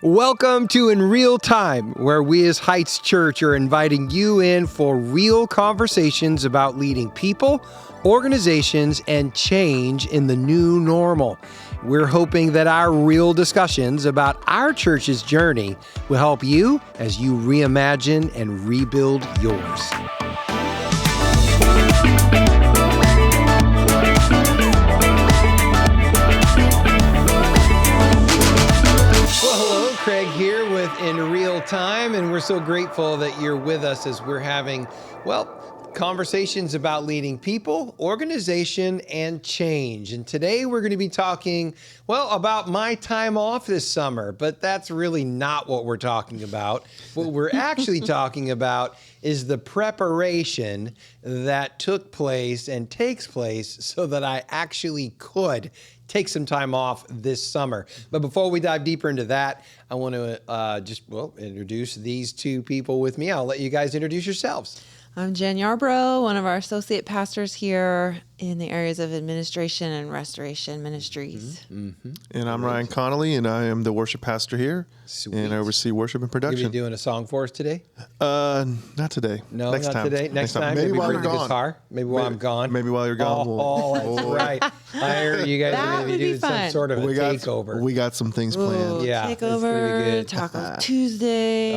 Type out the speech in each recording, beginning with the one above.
Welcome to In Real Time, where we as Heights Church are inviting you in for real conversations about leading people, organizations, and change in the new normal. We're hoping that our real discussions about our church's journey will help you as you reimagine and rebuild yours. Craig here with In Real Time, and we're so grateful that you're with us as we're having, conversations about leading people, organization, and change. And today we're going to be talking, about my time off this summer, but that's really not what we're talking about. What we're actually talking about is the preparation that took place and takes place so that I actually could take some time off this summer. But before we dive deeper into that, I want to introduce these two people with me. I'll let you guys introduce yourselves. I'm Jen Yarbrough, one of our associate pastors here in the areas of administration and restoration ministries. Mm-hmm. And I'm Ryan Connolly, and I am the worship pastor here. Sweet. And I oversee worship and production. You're doing a song for us today? Not today. No, next not time. today. Next time. Maybe while you're gone. Guitar. Maybe while I'm gone. Maybe while you're gone. That's right. I heard you guys are going to be doing some sort of a takeover. We got some things planned. Yeah, takeover, Taco Tuesday,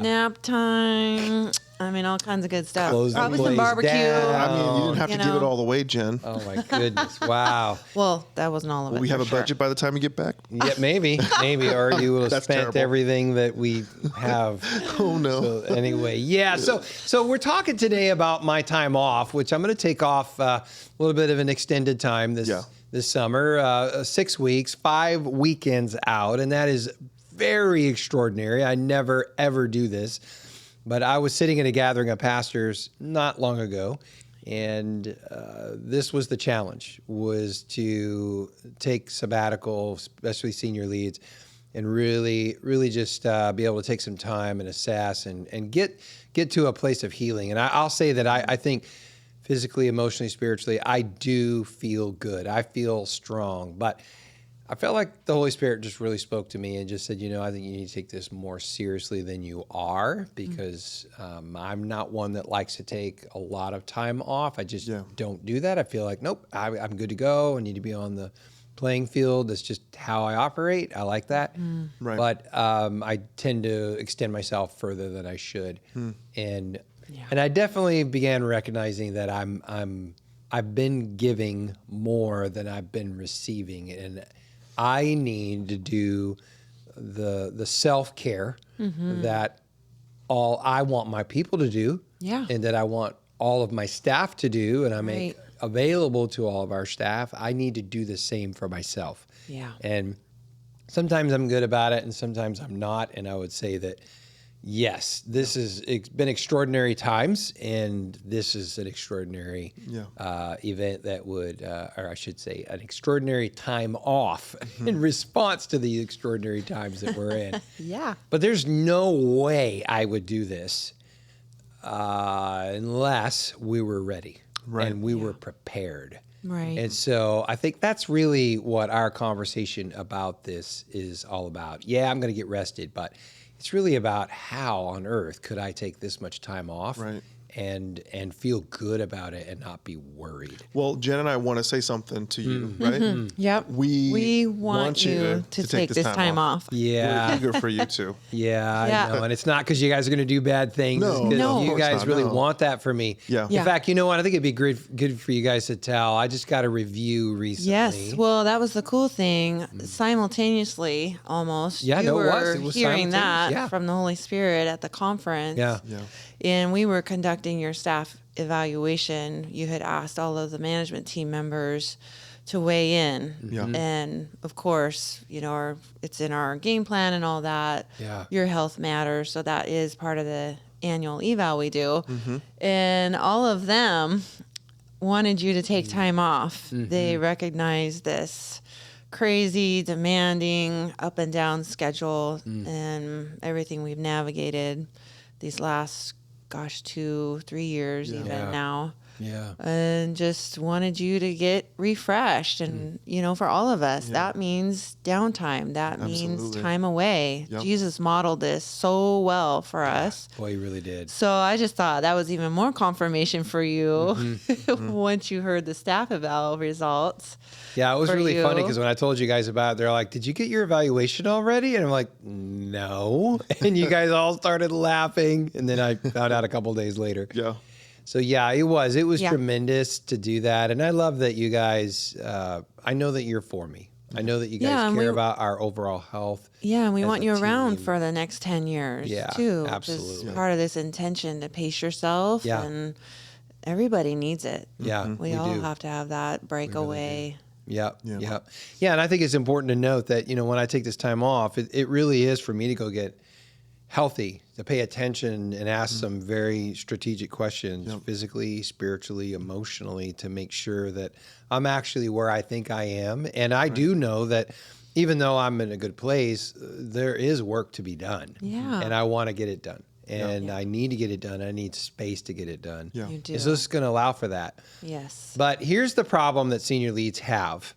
nap time. I mean, all kinds of good stuff. Probably some barbecue. Down. I mean, you didn't have to give it all away, Jen. Oh, my goodness. Wow. Well, that wasn't all of it. We have a budget by the time you get back? Yeah, maybe. Or you will have spent everything that we have. Oh, no. So anyway, So we're talking today about my time off, which I'm going to take off a little bit of an extended time this summer. 6 weeks, 5 weekends out, and that is very extraordinary. I never, ever do this. But I was sitting at a gathering of pastors not long ago, and this was the challenge, was to take sabbatical, especially senior leads, and really just be able to take some time and assess and get to a place of healing. And I'll say that I think physically, emotionally, spiritually, I do feel good. I feel strong, but I felt like the Holy Spirit just really spoke to me and just said, I think you need to take this more seriously than you are, because I'm not one that likes to take a lot of time off. I just don't do that. I feel like, nope, I'm good to go. I need to be on the playing field. That's just how I operate. I like that. Right. But I tend to extend myself further than I should. And I definitely began recognizing that I've been giving more than I've been receiving. And I need to do the self-care that all I want my people to do, and that I want all of my staff to do, and I make available to all of our staff. I need to do the same for myself. Yeah. And sometimes I'm good about it, and sometimes I'm not. And I would say that, yes, it's been extraordinary times, and this is an extraordinary event that would, or I should say, an extraordinary time off in response to the extraordinary times that we're in. But there's no way I would do this unless we were ready and we were prepared. Right. And so I think that's really what our conversation about this is all about. Yeah, I'm going to get rested, but it's really about how on earth could I take this much time off and feel good about it and not be worried. Well, Jen and I want to say something to you, right? Yep. We want you to take this time off. Yeah. We're eager for you too. I know. And it's not because you guys are going to do bad things. No, you guys really want that for me. Yeah. In fact, you know what? I think it'd be good for you guys to tell. I just got a review recently. Yes. Well, that was the cool thing. Simultaneously, almost. Yeah, you it was hearing that from the Holy Spirit at the conference. Yeah. And we were conducting your staff evaluation. You had asked all of the management team members to weigh in. Yeah. And of course, it's in our game plan and all that. Yeah. Your health matters. So that is part of the annual eval we do. And all of them wanted you to take time off. They recognized this crazy, demanding, up and down schedule and everything we've navigated these last 2-3 years even now. and just wanted you to get refreshed. And, for all of us, that means downtime. That means time away. Yep. Jesus modeled this so well for us. Boy, he really did. So I just thought that was even more confirmation for you once you heard the staff eval results. Yeah, it was really funny because when I told you guys about it, they're like, did you get your evaluation already? And I'm like, no. And you guys all started laughing. And then I found out a couple days later. Yeah. So yeah, it was tremendous to do that. And I love that you guys, I know that you're for me. I know that you guys care about our overall health. Yeah, and we want you around for the next 10 years too. Absolutely. Just part of this intention to pace yourself, and everybody needs it. Yeah, we all have to have that breakaway. Yeah. And I think it's important to note that, when I take this time off, it really is for me to go get healthy, to pay attention and ask some very strategic questions, physically, spiritually, emotionally, to make sure that I'm actually where I think I am. And I do know that even though I'm in a good place, there is work to be done. Yeah. And I want to get it done. And I need to get it done. I need space to get it done. Yeah. You do. And so this is going to allow for that. Yes. But here's the problem that senior leads have.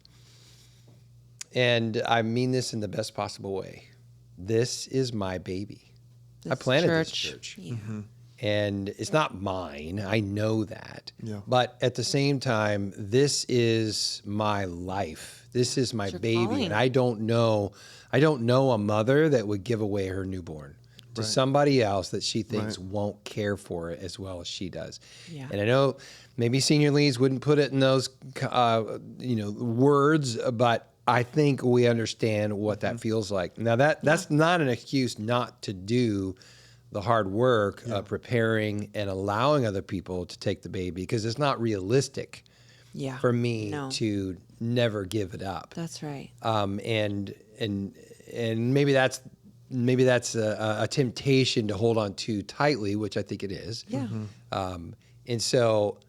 And I mean this in the best possible way. This is my baby. I planted this church. Yeah. And it's not mine. I know that. Yeah. But at the same time, this is my life. This is my baby. calling. And I don't know a mother that would give away her newborn to somebody else that she thinks won't care for it as well as she does. Yeah. And I know maybe senior leads wouldn't put it in those words, but I think we understand what that feels like. Now that's not an excuse not to do the hard work of preparing and allowing other people to take the baby, because it's not realistic for me to never give it up. That's right. And maybe that's a temptation to hold on too tightly, which I think it is. Yeah. And so,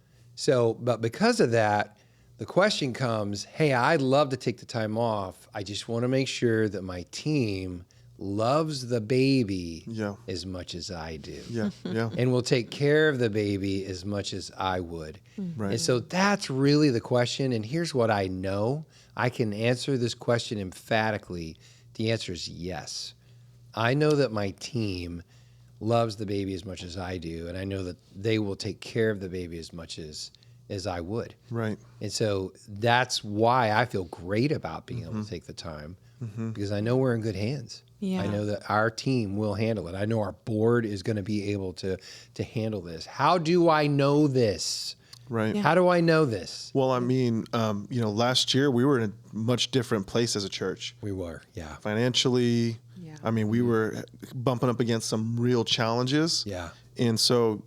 but because of that, the question comes, hey, I'd love to take the time off. I just want to make sure that my team loves the baby as much as I do. Yeah. And will take care of the baby as much as I would. Right. And so that's really the question. And here's what I know. I can answer this question emphatically. The answer is yes. I know that my team loves the baby as much as I do. And I know that they will take care of the baby as much as I would. Right. And so that's why I feel great about being able to take the time, because I know we're in good hands. Yeah. I know that our team will handle it. I know our board is going to be able to handle this. How do I know this? Right. Yeah. How do I know this? Well, I mean, last year we were in a much different place as a church. We were, yeah. Financially. Yeah. I mean, we were bumping up against some real challenges. Yeah. And so,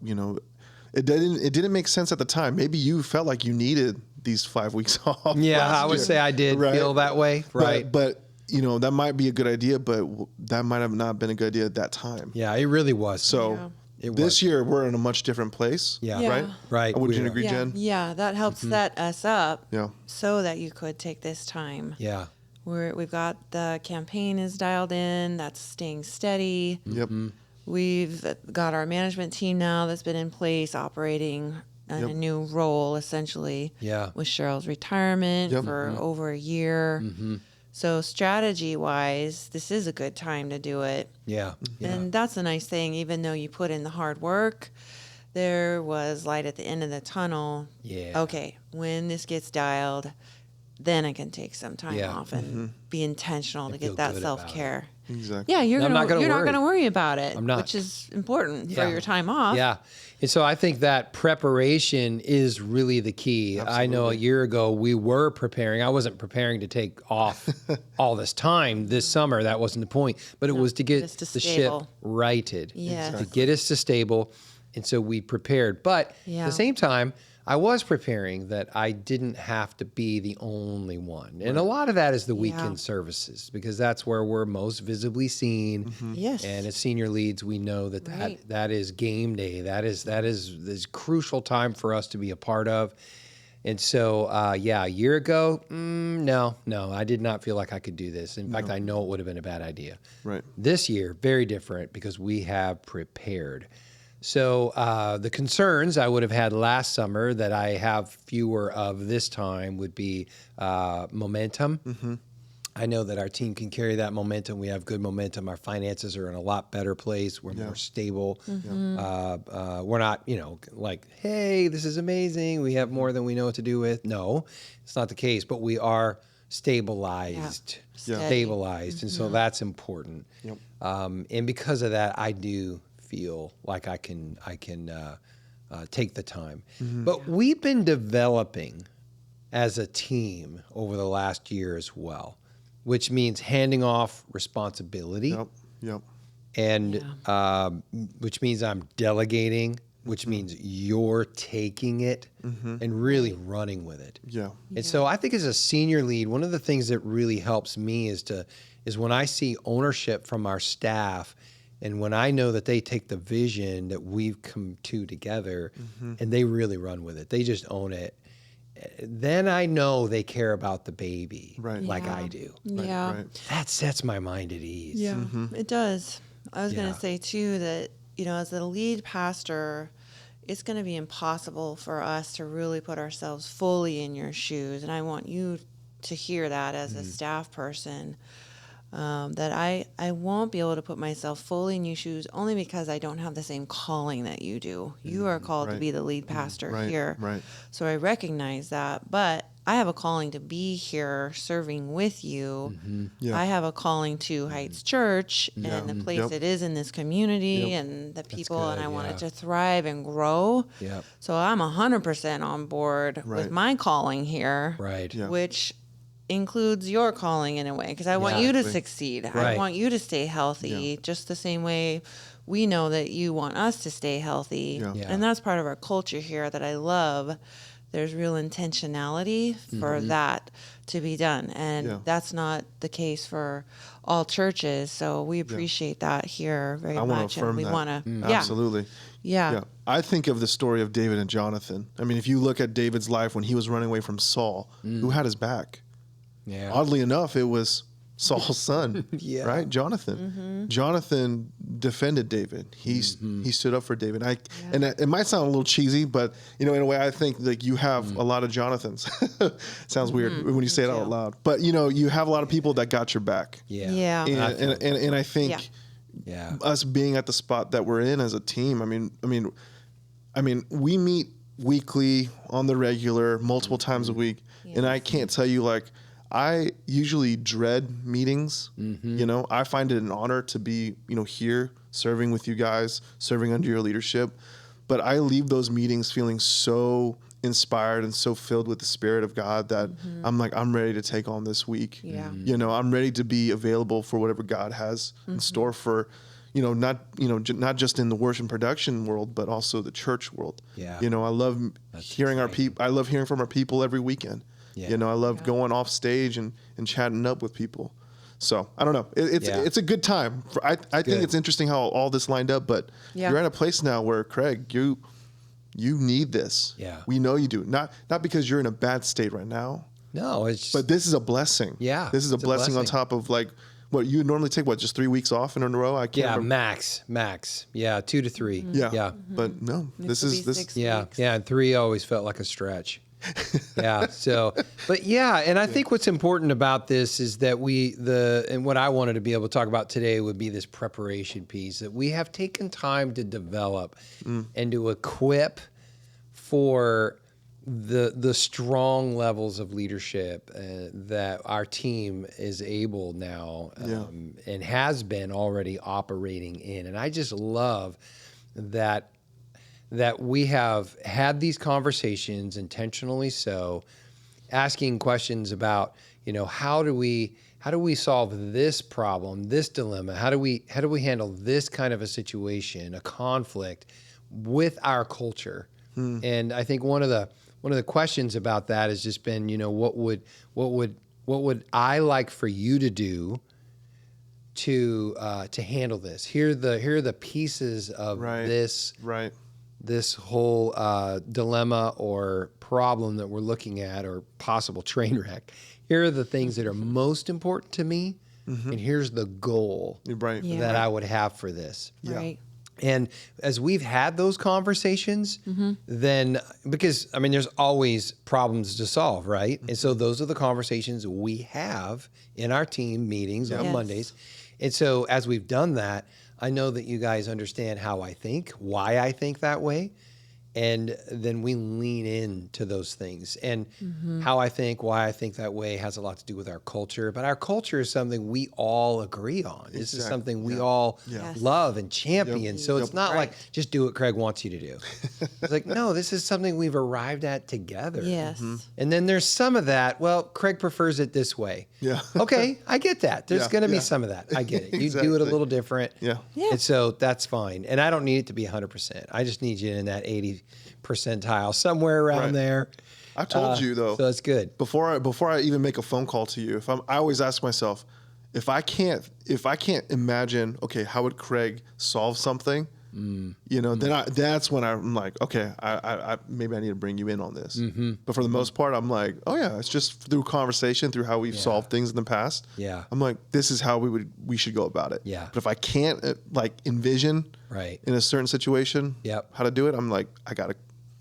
it didn't make sense at the time. Maybe you felt like you needed these 5 weeks off. Yeah, I would say I did feel that way. Right. But that might be a good idea, but that might have not been a good idea at that time. Yeah, it really was. So this year we're in a much different place. Yeah. Yeah. Right? Right. Would you We are. agree, Jen? Yeah, that helps set us up Yeah. so that you could take this time. Yeah. We've got the campaign is dialed in. That's staying steady. Yep. We've got our management team now that's been in place operating in a new role, essentially. Yeah. With Cheryl's retirement for over a year. So strategy-wise, this is a good time to do it. Yeah. And that's a nice thing. Even though you put in the hard work, there was light at the end of the tunnel. Yeah. Okay, when this gets dialed, then I can take some time off and be intentional to feel get that good about self-care. Exactly. Yeah, you're not worry. going to worry about it, I'm not. which is important Yeah. for your time off. Yeah. And so I think that preparation is really the key. I know a year ago we were preparing. I wasn't preparing to take off all this time this summer. That wasn't the point. But it was to get just to the ship stable. righted, Yes. to get us to stable. And so we prepared. But at the same time, I was preparing that I didn't have to be the only one. And a lot of that is the weekend services, because that's where we're most visibly seen. Yes. And as senior leads, we know that Right. that is game day. That is this crucial time for us to be a part of. And so, a year ago, no, I did not feel like I could do this. In fact, I know it would have been a bad idea. Right. This year, very different, because we have prepared. So the concerns I would have had last summer that I have fewer of this time would be momentum. Mm-hmm. I know that our team can carry that momentum. We have good momentum. Our finances are in a lot better place. We're more stable. Mm-hmm. We're not, like, hey, this is amazing. We have more than we know what to do with. No, it's not the case. But we are stabilized. Stabilized. Mm-hmm. And so that's important. Yep. And because of that, I do feel like I can take the time. Mm-hmm. But we've been developing as a team over the last year as well, which means handing off responsibility. Yep. And which means I'm delegating, which means you're taking it and really running with it. Yeah. And so I think as a senior lead, one of the things that really helps me is when I see ownership from our staff, and when I know that they take the vision that we've come to together and they really run with it, they just own it, then I know they care about the baby like I do. Yeah. That sets my mind at ease. Yeah, it does. I was going to say, too, that, as the lead pastor, it's going to be impossible for us to really put ourselves fully in your shoes. And I want you to hear that as a staff person. That I won't be able to put myself fully in your shoes only because I don't have the same calling that you do. You are called to be the lead pastor here. Right. So I recognize that, but I have a calling to be here serving with you. Mm-hmm. Yeah. I have a calling to Heights Church and the place it is in this community and the people, and I want it to thrive and grow. Yep. So I'm 100% on board with my calling here, which includes your calling in a way, because I want you to succeed. I want you to stay healthy, just the same way we know that you want us to stay healthy. And that's part of our culture here that I love. There's real intentionality for that to be done. And that's not the case for all churches. So we appreciate that here very much. And we want to absolutely. Yeah. I think of the story of David and Jonathan. I mean, if you look at David's life when he was running away from Saul, who had his back? Yeah. Oddly enough, it was Saul's son, right? Jonathan. Mm-hmm. Jonathan defended David. He stood up for David. And it might sound a little cheesy, but in a way, I think like you have a lot of Jonathans. Sounds weird when you say it out loud, but you have a lot of people that got your back. Yeah. And I think us being at the spot that we're in as a team. I mean, we meet weekly on the regular, multiple times a week, and I can't tell you like. I usually dread meetings. I find it an honor to be, here serving with you guys, serving under your leadership. But I leave those meetings feeling so inspired and so filled with the Spirit of God that I'm ready to take on this week. Yeah. I'm ready to be available for whatever God has in store for, not just in the worship and production world, but also the church world. Yeah. I love hearing I love hearing from our people every weekend. Yeah. I love going off stage and chatting up with people. So I don't know. It's a good time. I think it's interesting how all this lined up, but you're at a place now where, Craig, you need this. Yeah. We know you do. Not because you're in a bad state right now. No, but this is a blessing. Yeah. This is a blessing on top of like what you normally take, just 3 weeks off in a row? I can't remember. Max. Yeah, 2 to 3. Mm-hmm. Yeah. Mm-hmm. But no, this is 6 weeks. Yeah, and 3 always felt like a stretch. And I think what's important about this is that and what I wanted to be able to talk about today would be this preparation piece, that we have taken time to develop and to equip for the strong levels of leadership that our team is able now and has been already operating in. And I just love that we have had these conversations intentionally, so asking questions about, how do we solve this problem, this dilemma? How do we handle this kind of a situation, a conflict with our culture? And I think one of the questions about that has just been, what would I like for you to do to handle this? Here are the pieces of this whole dilemma or problem that we're looking at, or possible train wreck. Here are the things that are most important to me, and here's the goal that I would have for this. Right. And as we've had those conversations, then, because, I mean, there's always problems to solve, right? And so those are the conversations we have in our team meetings on Mondays. And so as we've done that, I know that you guys understand how I think, why I think that way. And then we lean into those things. And how I think, why I think that way has a lot to do with our culture. But our culture is something we all agree on. This is something we all love and champion. So it's not like, just do what Craig wants you to do. It's like, no, this is something we've arrived at together. Yes. And then there's some of that, well, Craig prefers it this way. Yeah. Okay, I get that. There's going to be some of that. I get it. You do it a little different. Yeah. And so that's fine. And I don't need it to be 100%. I just need you in that 80 percentile, somewhere around there. I told you though. So it's good. Before I even make a phone call to you, I always ask myself, if I can't imagine, okay, how would Craig solve something? You know, then that's when I'm like, okay, I maybe I need to bring you in on this. But for the most part, I'm like, oh yeah, it's just through conversation, through how we've solved things in the past. Yeah. I'm like, this is how we should go about it. Yeah. But if I can't like envision in a certain situation how to do it, I'm like,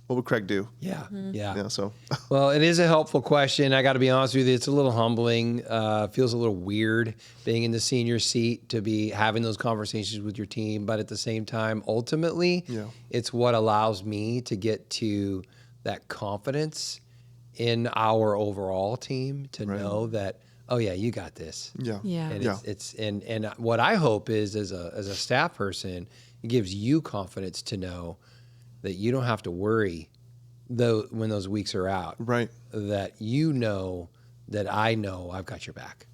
what would Craig do? Yeah. Yeah. So. Well, it is a helpful question. I got to be honest with you. It's a little humbling. Feels a little weird being in the senior seat to be having those conversations with your team. But at the same time, ultimately, it's what allows me to get to that confidence in our overall team to know that, oh yeah, you got this. Yeah. And and what I hope is as a staff person, it gives you confidence to know that you don't have to worry though when those weeks are out. Right. That you know that I know I've got your back.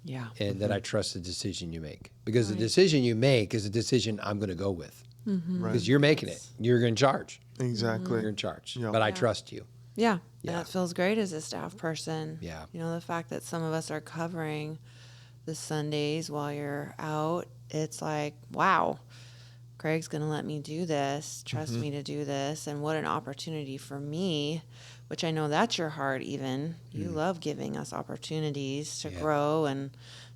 Yeah. And that I trust the decision you make. Because the decision you make is a decision I'm going to go with. Because you're making it. You're in charge. Exactly. You're in charge. Yeah. But I trust you. Yeah. And that feels great as a staff person. Yeah. You know, the fact that some of us are covering the Sundays while you're out, it's like, wow, Craig's going to let me do this, trust me to do this. And what an opportunity for me, which I know that's your heart even. You love giving us opportunities to grow and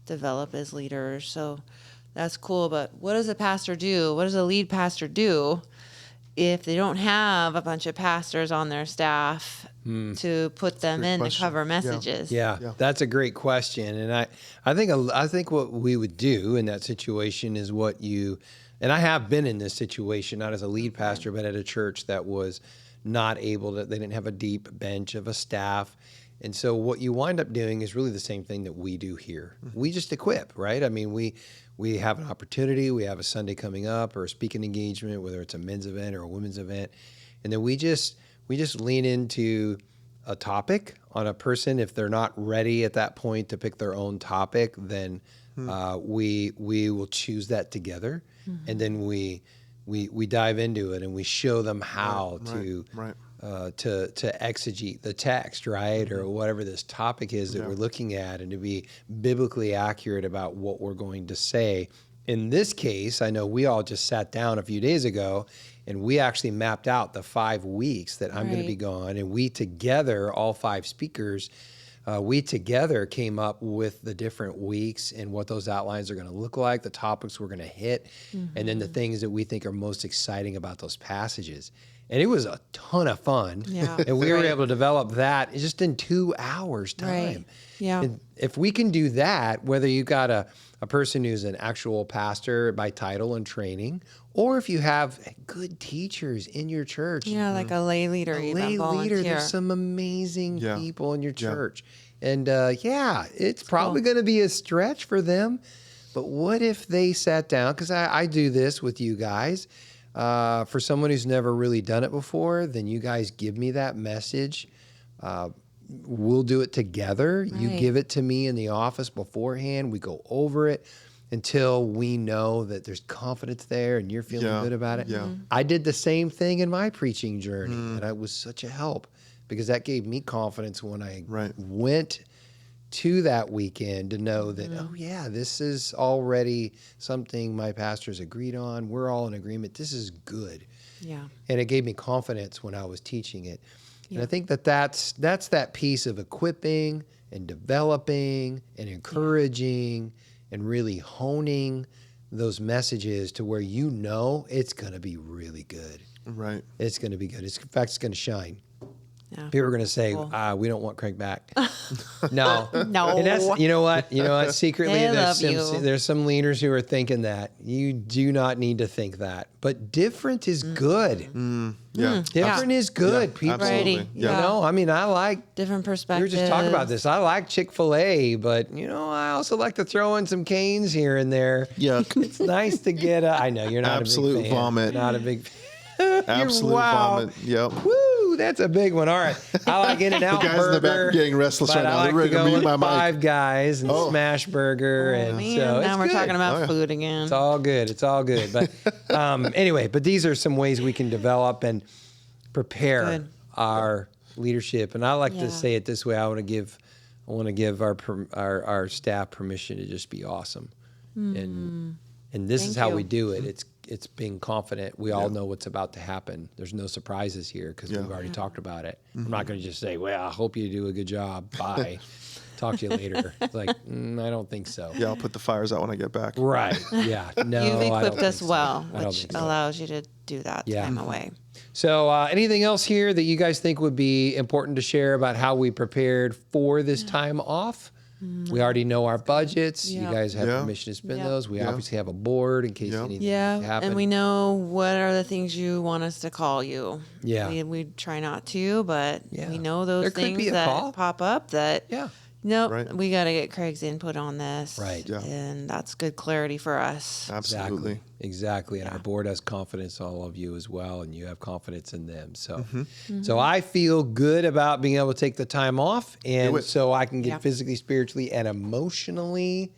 develop as leaders. So that's cool. But what does a pastor do? What does a lead pastor do if they don't have a bunch of pastors on their staff to put them in to cover messages? Yeah, that's a great question. And I think what we would do in that situation is what you... And I have been in this situation, not as a lead pastor, but at a church that was not able to, they didn't have a deep bench of a staff. And so what you wind up doing is really the same thing that we do here. We just equip, right? I mean, we have an opportunity, we have a Sunday coming up or a speaking engagement, whether it's a men's event or a women's event. And then we just lean into a topic on a person. If they're not ready at that point to pick their own topic, then we will choose that together. And then we dive into it and we show them how to exegete the text, right? Or whatever this topic is that we're looking at, and to be biblically accurate about what we're going to say. In this case, I know we all just sat down a few days ago and we actually mapped out the 5 weeks that I'm going to be gone. And we together, all 5 speakers, we together came up with the different weeks and what those outlines are going to look like, the topics we're going to hit, and then the things that we think are most exciting about those passages. And it was a ton of fun. Yeah. And we were able to develop that just in 2 hours time. Right. Yeah. And if we can do that, whether you got a person who's an actual pastor by title and training, or if you have good teachers in your church. Yeah, like a lay leader, There's some amazing people in your church. And it's probably going to be a stretch for them. But what if they sat down? Because I do this with you guys. For someone who's never really done it before, then you guys give me that message. We'll do it together. Right. You give it to me in the office beforehand. We go over it until we know that there's confidence there and you're feeling good about it. Yeah. I did the same thing in my preaching journey, and it was such a help because that gave me confidence when I went to that weekend to know that, this is already something my pastors agreed on. We're all in agreement. This is good. Yeah. And it gave me confidence when I was teaching it. Yeah. And I think that's that piece of equipping and developing and encouraging and really honing those messages to where you know it's going to be really good. Right. It's going to be good. In fact, it's going to shine. Yeah. People are going to say, we don't want Craig back. No. No. And that's, you know what? Secretly, They love you. there's some leaders who are thinking that. You do not need to think that. But different is good. Yeah. Different is good, Yeah, people. absolutely. Yeah. I like different we were perspectives. just talking about this. I like Chick-fil-A, but I also like to throw in some canes here and there. Yuck. It's nice to get I know you're not Absolute a big fan. vomit. Not a big Absolute vomit. Yep. Woo, that's a big one. All right. I like In-N-Out The guys Burger. in the back are getting restless but right now. I They're like ready to to go mute with my mic. Five Guys and Smash Burger. And Man, so now it's we're good. talking about yeah. food again. It's all good. It's all good. But anyway, but these are some ways we can develop and prepare Good. our leadership. And I like Yeah. to say it this way. I want to give our staff permission to just be awesome. And this is Thank how you. we do it. It's being confident. We all know what's about to happen. There's no surprises here because we've already talked about it. I'm not going to just say, well, I hope you do a good job. Bye. Talk to you later. It's like, I don't think so. Yeah, I'll put the fires out when I get back. Right. Yeah. No, You've I don't equipped us think so. well, I don't which think so. allows you to do that Yeah. time away. So anything else here that you guys think would be important to share about how we prepared for this time off? We already know our budgets. Yeah. You guys have Yeah. permission to spend Yeah. those. We obviously have a board in case Yeah. anything Yeah, happens. and we know what are the things you want us to call you. Yeah. We try not to, but Yeah. we know those There could be things a that call. pop up that, Yeah. nope, Right. we got to get Craig's input on this. Right. Yeah. And that's good clarity for us. Absolutely. Exactly. And our board has confidence in all of you as well, and you have confidence in them. So, so I feel good about being able to take the time off, and so I can get Yeah. physically, spiritually, and emotionally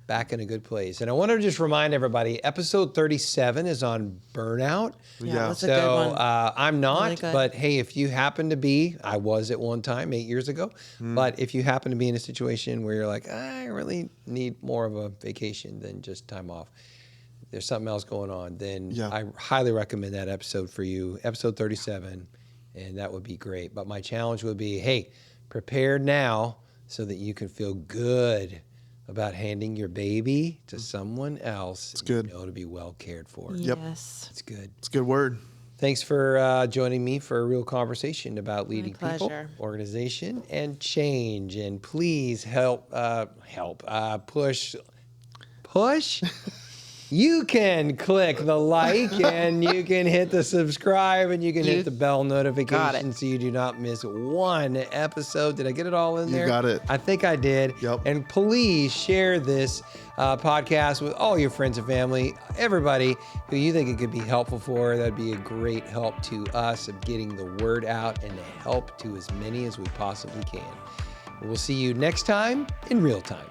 back in a good place. And I want to just remind everybody, episode 37 is on burnout. Yeah. That's a good one. I'm not, Really good. but hey, if you happen to be, I was at one time 8 years ago, but if you happen to be in a situation where you're like, I really need more of a vacation than just time off, there's something else going on, then Yeah. I highly recommend that episode for you, episode 37, and that would be great. But my challenge would be, hey, prepare now so that you can feel good about handing your baby to someone else. It's good. You know to be well cared for. Yep. Yes. It's good. It's a good word. Thanks for joining me for a real conversation about leading people, pleasure. organization, and change. And please push. You can click the like and you can hit the subscribe and you can hit the bell notification so you do not miss one episode. Did I get it all in there? You got it. I think I did. Yep. And please share this podcast with all your friends and family, everybody who you think it could be helpful for. That'd be a great help to us of getting the word out and to help to as many as we possibly can. We'll see you next time in real time.